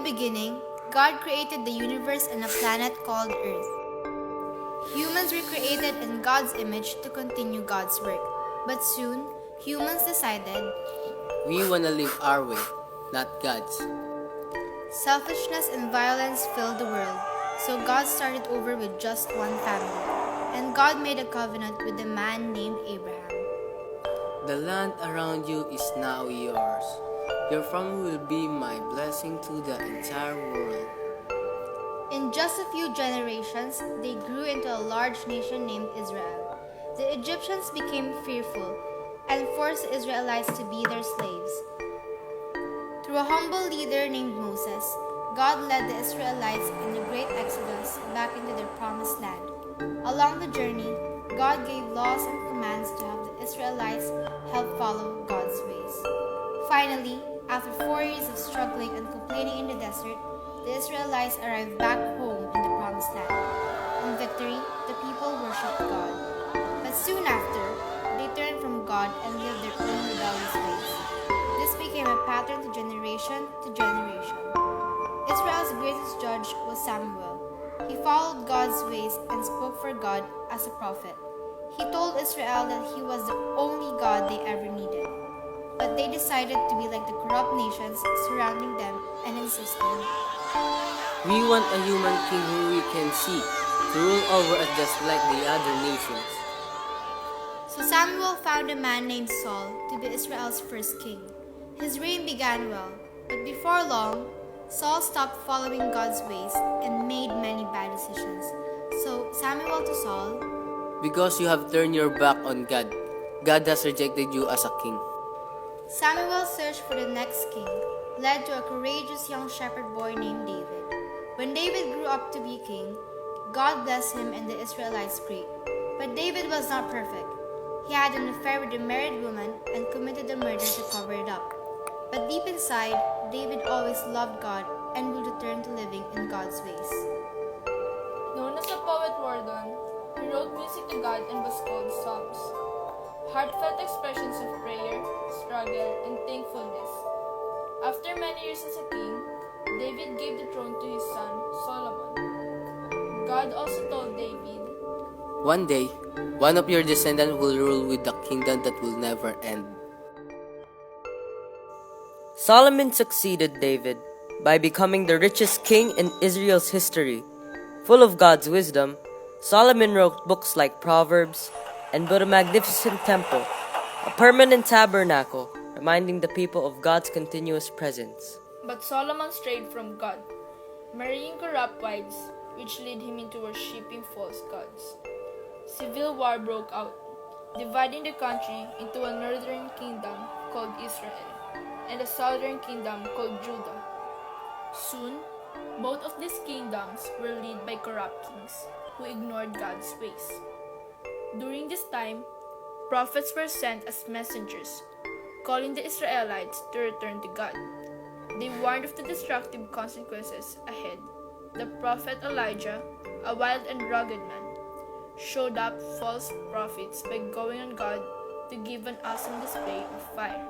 beginning, God created the universe and a planet called Earth. Humans were created in God's image to continue God's work. But soon, humans decided We want to live our way, not God's. selfishness and violence filled the world. So God started over with just one family. And God made a covenant with a man named Abraham. The land around you is now yours. Your family will be my blessing to the entire world. In just a few generations, they grew into a large nation named Israel. The Egyptians became fearful and forced the Israelites to be their slaves. Through a humble leader named Moses, God led the Israelites in a great exodus back into their promised land. Along the journey, God gave laws and commands to help the Israelites help follow God's ways. Finally, after 4 years of struggling and complaining in the desert, the Israelites arrived back home in the promised land. In victory, the people worshipped God. But soon after, they turned from God and lived their own rebellious ways. This became a pattern to generation to generation. Israel's greatest judge was Samuel. He followed God's ways and spoke for God as a prophet. He told Israel that he was the only God they ever needed. But they decided to be like the corrupt nations surrounding them and insisted, We want a human king who we can see, to rule over us just like the other nations. So Samuel found a man named Saul to be Israel's first king. His reign began well, but before long, Saul stopped following God's ways and made many bad decisions. So Samuel to Saul, Because you have turned your back on God, God has rejected you as a king. Samuel searched for the next king, led to a courageous young shepherd boy named David. When David grew up to be king, God blessed him and the Israelites great. But David was not perfect. He had an affair with a married woman and committed a murder to cover it up. But deep inside, David always loved God and will return to living in God's ways. Known as a poet warden, he wrote music to God and was called Psalms, heartfelt expressions of prayer, struggle, and thankfulness. After many years as a king, David gave the throne to his son, Solomon. God also told David, One day, one of your descendants will rule with the kingdom that will never end. Solomon succeeded David by becoming the richest king in Israel's history. Full of God's wisdom, Solomon wrote books like Proverbs and built a magnificent temple, a permanent tabernacle, reminding the people of God's continuous presence. but Solomon strayed from God, marrying corrupt wives, which led him into worshipping false gods. Civil war broke out, dividing the country into a northern kingdom called Israel and a southern kingdom called Judah. Soon, both of these kingdoms were led by corrupt kings who ignored God's ways. During this time, prophets were sent as messengers, calling the Israelites to return to God. They warned of the destructive consequences ahead. The prophet Elijah, a wild and rugged man, showed up false prophets by going on God to give an awesome display of fire.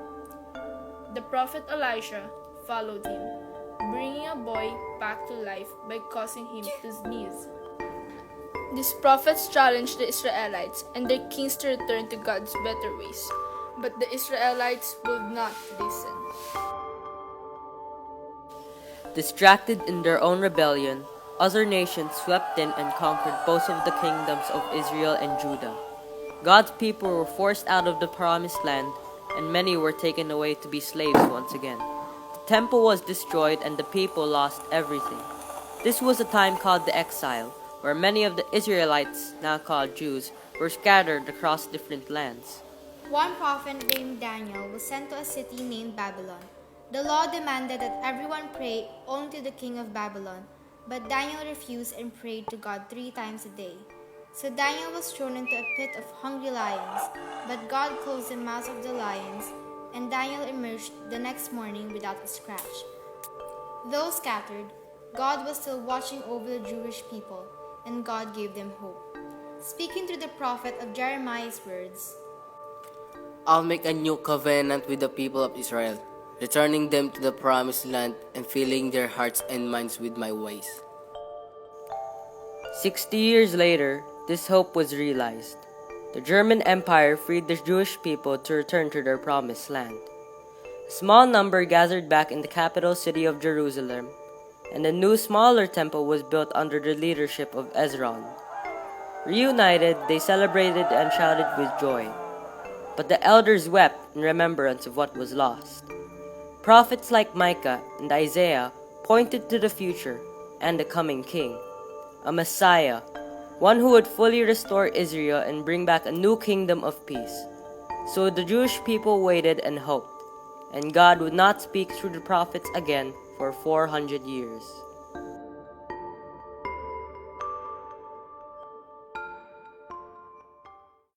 The prophet Elisha followed him, bringing a boy back to life by causing him to sneeze. These prophets challenged the Israelites and their kings to return to God's better ways, but the Israelites would not listen. Distracted in their own rebellion, other nations swept in and conquered both of the kingdoms of Israel and Judah. God's people were forced out of the promised land, and many were taken away to be slaves once again. The temple was destroyed and the people lost everything. This was a time called the exile, where many of the Israelites, now called Jews, were scattered across different lands. One prophet named Daniel was sent to a city named Babylon. The law demanded that everyone pray only to the king of Babylon, but Daniel refused and prayed to God 3 times a day. So Daniel was thrown into a pit of hungry lions, but God closed the mouths of the lions, and Daniel emerged the next morning without a scratch. Though scattered, God was still watching over the Jewish people, and God gave them hope. Speaking through the prophet of Jeremiah's words, I'll make a new covenant with the people of Israel. returning them to the promised land and filling their hearts and minds with my ways. 60 years later, this hope was realized. The German Empire freed the Jewish people to return to their promised land. A small number gathered back in the capital city of Jerusalem, and a new smaller temple was built under the leadership of Ezron. Reunited, they celebrated and shouted with joy. But the elders wept in remembrance of what was lost. Prophets like Micah and Isaiah pointed to the future and the coming king, a Messiah, one who would fully restore Israel and bring back a new kingdom of peace. So the Jewish people waited and hoped, and God would not speak through the prophets again for 400 years.